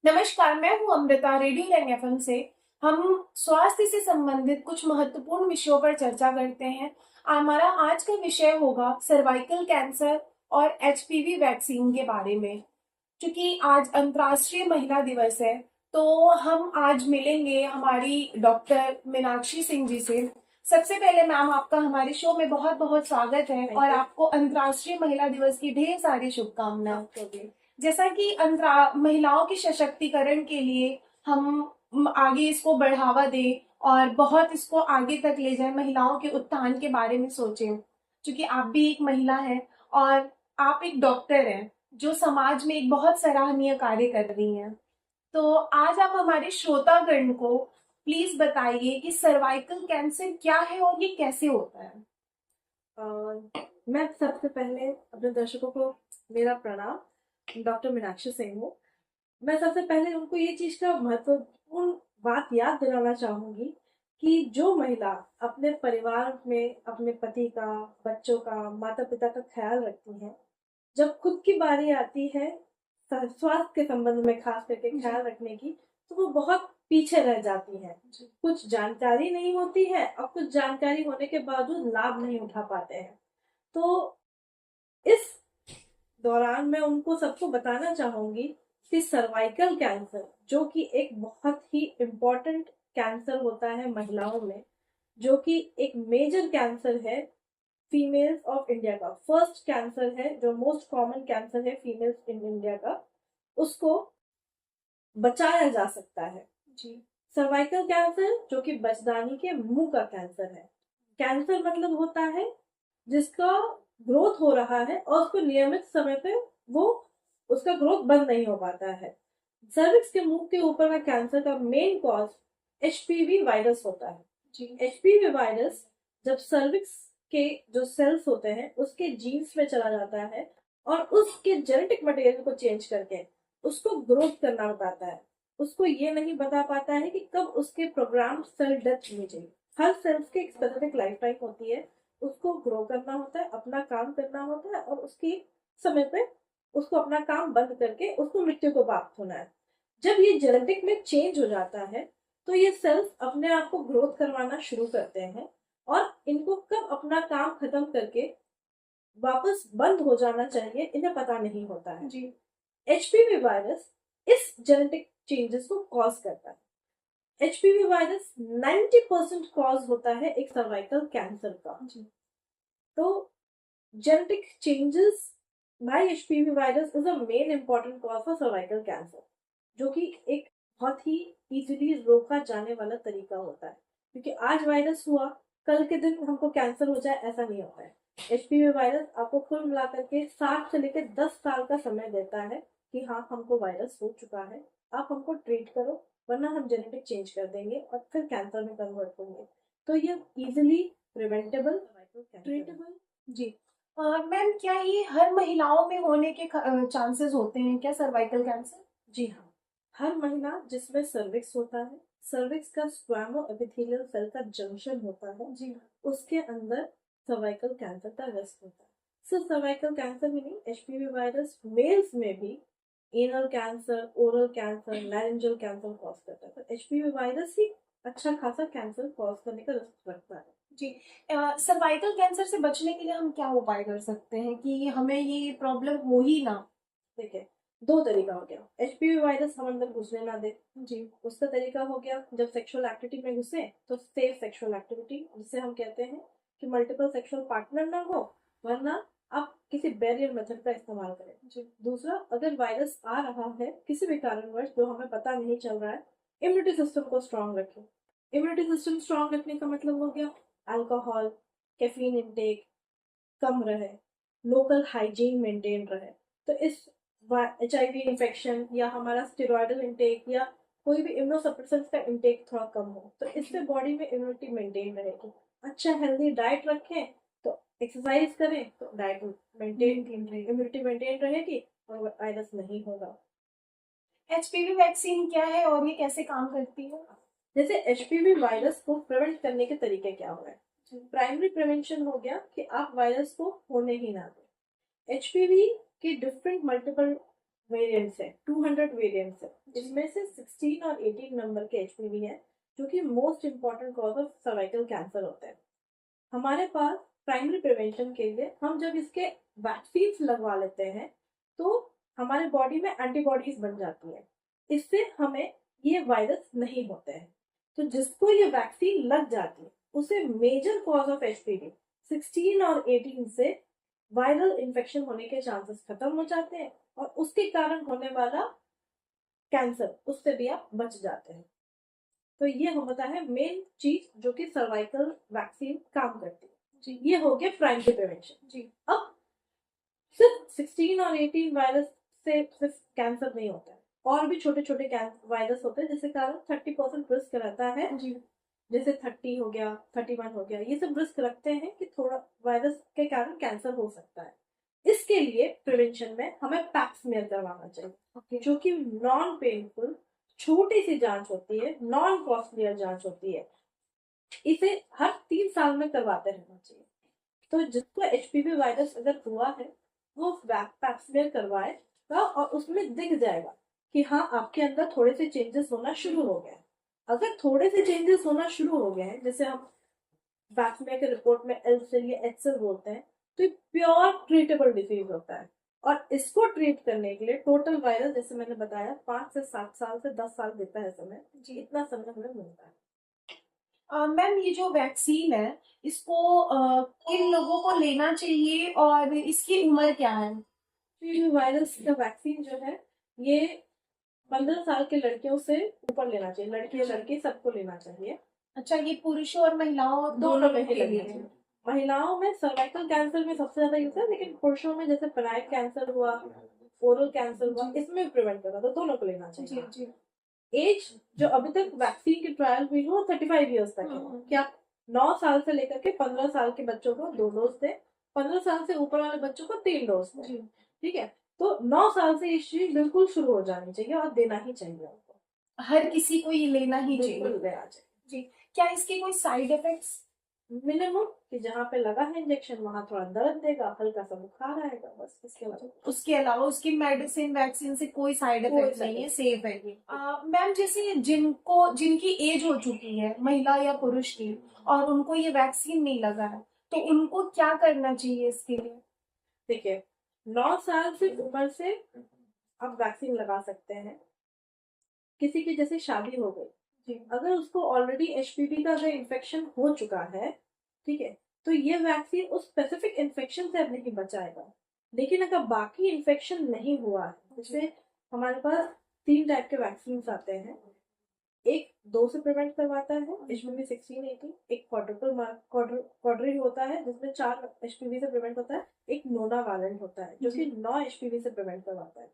नमस्कार, मैं हूँ अमृता, रेडियो रंग एफएम से। हम स्वास्थ्य से संबंधित कुछ महत्वपूर्ण विषयों पर चर्चा करते हैं। हमारा आज का विषय होगा सर्वाइकल कैंसर और एचपीवी वैक्सीन के बारे में। क्योंकि आज अंतर्राष्ट्रीय महिला दिवस है, तो हम आज मिलेंगे हमारी डॉक्टर मीनाक्षी सिंह जी से। सबसे पहले मैम, आपका हमारे शो में बहुत बहुत स्वागत है और आपको अंतर्राष्ट्रीय महिला दिवस की ढेर सारी शुभकामनाएं। जैसा कि महिलाओं के सशक्तिकरण के लिए हम आगे इसको बढ़ावा दें और बहुत इसको आगे तक ले जाए, महिलाओं के उत्थान के बारे में सोचें। क्योंकि आप भी एक महिला हैं और आप एक डॉक्टर हैं जो समाज में एक बहुत सराहनीय कार्य कर रही हैं। तो आज आप हमारे श्रोतागण को प्लीज बताइए कि सर्वाइकल कैंसर क्या है और ये कैसे होता है। मैं सबसे पहले अपने दर्शकों को मेरा प्रणाम। डॉक्टर मीनाक्षी सिंह हूँ। मैं सबसे पहले उनको ये चीज का महत्वपूर्ण बात याद दिलाना चाहूंगी कि जो महिला अपने परिवार में अपने पति का, बच्चों का, माता पिता का ख्याल रखती है, जब खुद की बारी आती है स्वास्थ्य के संबंध में खास करके ख्याल रखने की, तो वो बहुत पीछे रह जाती है। कुछ जानकारी नहीं होती है और कुछ जानकारी होने के बावजूद लाभ नहीं उठा पाते हैं। तो इस दौरान मैं उनको सबको बताना चाहूंगी कि सर्वाइकल कैंसर, जो कि एक बहुत ही इम्पोर्टेंट कैंसर होता है महिलाओं में, जो कि एक मेजर कैंसर है फीमेल्स ऑफ इंडिया का, फर्स्ट कैंसर है, जो मोस्ट कॉमन कैंसर है फीमेल्स इन इंडिया का, उसको बचाया जा सकता है। जी। सर्वाइकल कैंसर जो कि बचदानी के मुंह का कैंसर है। कैंसर मतलब होता है जिसका ग्रोथ हो रहा है और उसको नियमित समय पे वो उसका ग्रोथ बंद नहीं हो पाता है। सर्विक्स के मुंह के ऊपर का कैंसर का मेन कॉज एचपीवी वायरस होता है। जी। एचपीवी वायरस जब सर्विक्स के जो सेल्स होते हैं उसके जीन्स में चला जाता है और उसके जेनेटिक मटेरियल को चेंज करके उसको ग्रोथ करना बताता है। उसको ये नहीं बता पाता है कि कब उसके प्रोग्राम सेल डेथ होनी चाहिए। हर सेल्स की एक स्पेसिफिक लाइफ टाइम होती है, उसको ग्रो करना होता है, अपना काम करना होता है और उसकी समय पे उसको अपना काम बंद करके उसको मृत्यु को प्राप्त होना है। जब ये जेनेटिक में चेंज हो जाता है तो ये सेल्स अपने आप को ग्रोथ करवाना शुरू करते हैं और इनको कब अपना काम खत्म करके वापस बंद हो जाना चाहिए इन्हें पता नहीं होता है। जी। एचपीवी वायरस इस जेनेटिक चेंजेस को कॉज करता है। एचपीवी वायरस 90% कॉज होता है एक सर्वाइकल कैंसर का। जी। तो genetic changes by HPV virus is a main important cause for cervical cancer, जो कि एक बहुत ही इजीली रोका जाने वाला तरीका होता है। क्योंकि आज वायरस हुआ, कल के दिन हमको कैंसर हो जाए, ऐसा नहीं होता है। एचपीवी वायरस आपको कुल मिलाकर के 60 से लेकर 10 साल का समय देता है कि हाँ हमको वायरस हो चुका है, आप हमको ट्रीट करो, वरना हम जेनेटिक चेंज कर देंगे और फिर कैंसर में कन्वर्ट होंगे। तो ये इजिली प्रिवेंटेबल, ट्रीटेबल। जी। मैम, क्या ये हर महिलाओं में होने के चांसेस होते हैं क्या सर्वाइकल कैंसर? जी हाँ, हर महिला जिसमें सर्विक्स होता है, सर्विक्स का स्क्वैमो एपिथेलियल सेल का जंक्शन होता है, जी हाँ, उसके अंदर सर्वाइकल कैंसर का रिस्क होता है। सिर्फ सर्वाइकल कैंसर ही नहीं, एचपीवी वायरस मेल्स में भी anal cancer, oral cancer, laryngeal cancer cause करता है। तो एचपीवी वायरस ही अच्छा खासा कैंसर कॉज करने का रिस्क रखता है। जी। सर्वाइकल कैंसर से बचने के लिए हम क्या उपाय कर सकते हैं कि हमें ये प्रॉब्लम हो ही ना? देखिए, दो तरीका हो गया। एचपीवी वायरस हम अंदर घुसने ना दे। जी। उसका तरीका हो गया, जब सेक्सुअल एक्टिविटी में घुसे तो सेफ सेक्सुअल एक्टिविटी, जिसे हम कहते हैं कि मल्टीपल सेक्सुअल पार्टनर ना हो, वरना आप किसी बैरियर मेथड का इस्तेमाल करें। जी। दूसरा, अगर वायरस आ रहा है किसी भी कारणवश जो हमें पता नहीं चल रहा है, इम्यूनिटी सिस्टम को स्ट्रांग रखें। इम्यूनिटी सिस्टम स्ट्रांग रखने का मतलब हो गया अल्कोहल, कैफीन इंटेक कम रहे, लोकल हाइजीन मेंटेन रहे। तो इस HIV इन्फेक्शन या हमारा स्टेरॉयडल इंटेक या कोई भी इम्यूनोसप्रेसेंट्स का इंटेक थोड़ा कम हो, तो इससे बॉडी में इम्यूनिटी मेंटेन रहेगी। अच्छा हेल्दी डाइट रखें, तो एक्सरसाइज करें तो डाइट मेंटेन रहेगी, इम्यूनिटी मेंटेन रहेगी और वायरस नहीं होगा। एचपीवी वैक्सीन क्या है और ये कैसे काम करती है? जैसे एचपीवी वायरस को प्रिवेंट करने के तरीके क्या हो गए? प्राइमरी प्रिवेंशन हो गया कि आप वायरस को होने ही ना दें। एचपीवी के डिफरेंट मल्टीपल वेरिएंट्स है, 200 वेरिएंट्स है, इसमें से 16 और 18 नंबर के एचपीवी है जो कि most important cause of cervical cancer होता है। हमारे पास प्राइमरी प्रिवेंशन के लिए हम जब इसके वैक्सीन लगवा लेते हैं तो हमारे बॉडी में एंटीबॉडीज बन जाती है, इससे हमें ये वायरस नहीं होते हैं। तो जिसको ये वैक्सीन लग जाती है उसे मेजर कॉज ऑफ एचपीवी 16 और 18 से वायरल इन्फेक्शन होने के चांसेस खत्म हो जाते हैं और उसके कारण होने वाला कैंसर उससे भी आप बच जाते हैं। तो ये होता है मेन चीज जो कि सर्वाइकल वैक्सीन काम करती है जी। ये हो गया प्राइमरी प्रिवेंशन। जी। अब सिर्फ 16 और 18 वायरस से सिर्फ कैंसर नहीं होता है, और भी छोटे छोटे वायरस होते हैं जिसके कारण 30% रिस्क रहता है। जी। जैसे 30 हो गया, 31 हो गया, ये सब रिस्क रखते हैं कि थोड़ा वायरस के कारण कैंसर हो सकता है। इसके लिए प्रिवेंशन में हमें पैप स्मीयर करवाना चाहिए जो कि नॉन पेनफुल छोटी सी जांच होती है, नॉन कॉस्टलियर जांच होती है। इसे हर 3 साल में करवाते रहना चाहिए। तो जिसको एचपीवी वायरस अगर हुआ है वो पैप स्मीयर करवाएगा और उसमें दिख जाएगा कि हाँ आपके अंदर थोड़े से चेंजेस होना शुरू हो गए। अगर थोड़े से चेंजेस होना शुरू हो गए हैं, जैसे हम पैप स्मीयर के रिपोर्ट में एल सेल या एच सेल बोलते हैं, तो ये प्योर ट्रीटेबल डिजीज होता है। और इसको ट्रीट करने के लिए टोटल वायरस जैसे मैंने बताया 5 से 7 साल से 10 साल देता है समय, जी। इतना समय हमें मिलता है। मैम ये जो वैक्सीन है इसको किन लोगों को लेना चाहिए और इसकी उम्र क्या है? ये वायरस का वैक्सीन जो है ये 15 साल के लड़कियों से ऊपर लेना चाहिए, लड़की या लड़की सबको लेना चाहिए। अच्छा, ये पुरुषों और महिलाओं दोनों दोनों में ही के लगना लिए चाहिए। महिलाओं में सर्वाइकल कैंसर में सबसे ज्यादा यूज है, लेकिन पुरुषों में जैसे पेनाइक कैंसर हुआ, ओरल कैंसर हुआ, इसमें प्रिवेंट करना, तो दोनों को लेना जी। चाहिए। जी। एज जो अभी तक वैक्सीन की ट्रायल हुई हो 35 ईयर्स तक है कि आप 9 साल से लेकर के 15 साल के बच्चों को 2 डोज दें, 15 साल से ऊपर वाले बच्चों को 3 डोज दें। जी। ठीक है, तो 9 साल से ये चीज बिल्कुल शुरू हो जानी चाहिए और देना ही चाहिए उनको, हर किसी को ये लेना ही बिल्कुल चाहिए। देना चाहिए। जी। क्या इसके कोई साइड इफेक्ट्स? मिनिमम कि जहाँ पे लगा है इंजेक्शन वहां थोड़ा दर्द देगा, हल्का सा बुखार आएगा, बस इसके अलावा उसके अलावा उसकी मेडिसिन वैक्सीन से कोई साइड कोई इफेक्ट side नहीं है, effect सेफ है ये। मैम जैसे जिनकी एज हो चुकी है, महिला या पुरुष की, और उनको ये वैक्सीन नहीं लगा है, तो उनको क्या करना चाहिए इसके लिए? देखिए 9 साल से ऊपर से आप वैक्सीन लगा सकते हैं। किसी की जैसे शादी हो गई, जी। अगर उसको ऑलरेडी एचपीवी का अगर इन्फेक्शन हो चुका है, ठीक है, तो ये वैक्सीन उस स्पेसिफिक इन्फेक्शन से अब नहीं बचाएगा। लेकिन अगर बाकी इन्फेक्शन नहीं हुआ है, जैसे हमारे पास 3 टाइप के वैक्सीन आते हैं। एक 2 से प्रिवेंट करवाता है एचपीवी 16-18, एक क्वाड्री होता है जिसमें 4 एचपीवी से प्रिवेंट होता है, एक नोना वैलेंट होता है जो कि 9 एचपीवी से प्रिवेंट करवाता है।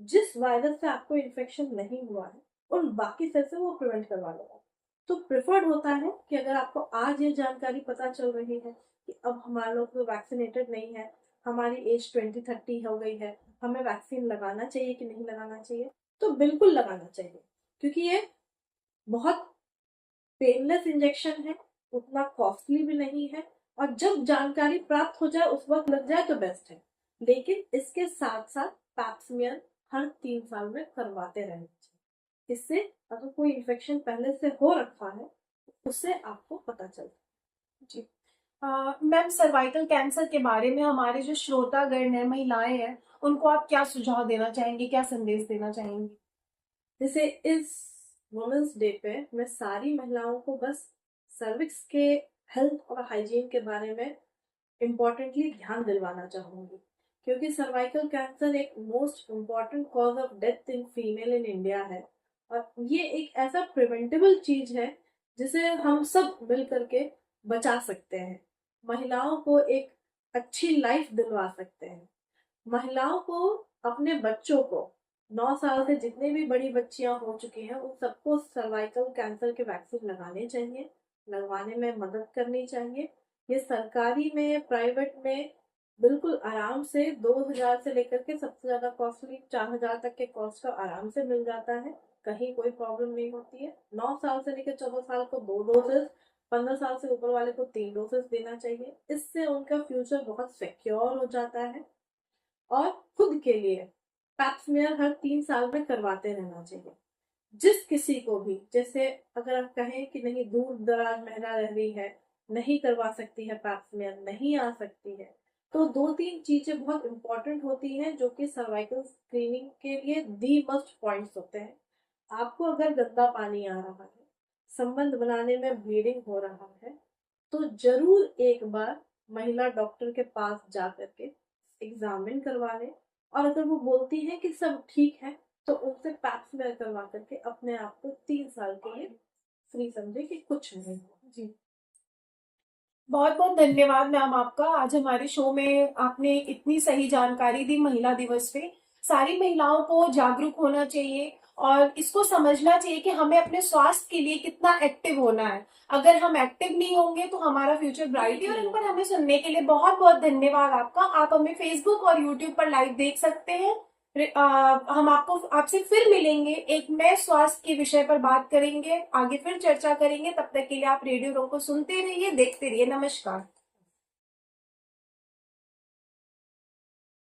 जिस वायरस से आपको इन्फेक्शन नहीं हुआ है उन बाकी सेल से वो प्रिवेंट करवा लेगा। तो प्रिफर्ड होता है कि अगर आपको आज ये जानकारी पता चल रही है कि अब हमारा लोग वैक्सीनेटेड नहीं है, हमारी एज 20-30 हो गई है, हमें वैक्सीन लगाना चाहिए कि नहीं लगाना चाहिए, तो बिल्कुल लगाना चाहिए। क्योंकि ये बहुत पेनलेस इंजेक्शन है, उतना कॉस्टली भी नहीं है, और जब जानकारी प्राप्त हो जाए उस वक्त लग जाए तो बेस्ट है। लेकिन इसके साथ साथ पैप्समियर हर 3 साल में करवाते रहना चाहिए। इससे अगर कोई इन्फेक्शन पहले से हो रखा है उससे आपको पता चलता। जी। मैम सर्वाइकल कैंसर के बारे में हमारे जो श्रोतागण है, महिलाएं हैं, उनको आप क्या सुझाव देना चाहेंगे, क्या संदेश देना चाहेंगे? जैसे इस वुमेन्स डे पे मैं सारी महिलाओं को बस सर्विक्स के हेल्थ और हाइजीन के बारे में इम्पोर्टेंटली ध्यान दिलवाना चाहूंगी, क्योंकि सर्वाइकल कैंसर एक most important cause of death in female in India है। और ये एक ऐसा प्रिवेंटेबल चीज है जिसे हम सब मिल करके बचा सकते हैं, महिलाओं को एक अच्छी लाइफ दिलवा सकते हैं। महिलाओं को, अपने बच्चों को, 9 साल से जितने भी बड़ी बच्चियां हो चुकी हैं उन सबको सर्वाइकल कैंसर के वैक्सीन लगाने चाहिए, लगवाने में मदद करनी चाहिए। ये सरकारी में, प्राइवेट में बिल्कुल आराम से 2,000 से लेकर के सबसे ज्यादा कॉस्टली 4,000 तक के कॉस्ट का आराम से मिल जाता है, कहीं कोई प्रॉब्लम नहीं होती है। 9 साल से लेकर 14 साल को 2 डोजेस, 15 साल से ऊपर वाले को 3 डोजेस देना चाहिए। इससे उनका फ्यूचर बहुत सिक्योर हो जाता है और खुद के लिए पैप्समेयर हर 3 साल में करवाते रहना चाहिए। जिस किसी को भी, जैसे अगर आप कहें कि नहीं दूर दराज महिला रह रही है, नहीं करवा सकती है पैप्समेयर, नहीं आ सकती है, तो 2-3 चीजें बहुत इंपॉर्टेंट होती हैं जो कि सर्वाइकल स्क्रीनिंग के लिए दी मस्ट पॉइंट्स होते हैं। आपको अगर गंदा पानी आ रहा है, संबंध बनाने में ब्लीडिंग हो रहा है, तो जरूर एक बार महिला डॉक्टर के पास जा करके एग्जामिन करवा लें। और अगर वो बोलती है कि सब ठीक है, तो उनसे पैप्समेयर करवा करके अपने आप को 3 साल के लिए फ्री समझे कि कुछ नहीं हुआ। जी, बहुत बहुत धन्यवाद मैम आपका। आज हमारे शो में आपने इतनी सही जानकारी दी महिला दिवस पे। सारी महिलाओं को जागरूक होना चाहिए और इसको समझना चाहिए कि हमें अपने स्वास्थ्य के लिए कितना एक्टिव होना है। अगर हम एक्टिव नहीं होंगे तो हमारा फ्यूचर ब्राइट नहीं। और इन पर हमें सुनने के लिए बहुत बहुत धन्यवाद आपका। आप हमें फेसबुक और यूट्यूब पर लाइव देख सकते हैं। हम आपसे फिर मिलेंगे, एक नए स्वास्थ्य के विषय पर बात करेंगे, आगे फिर चर्चा करेंगे। तब तक के लिए आप रेडियो रोको सुनते रहिए, देखते रहिए। नमस्कार।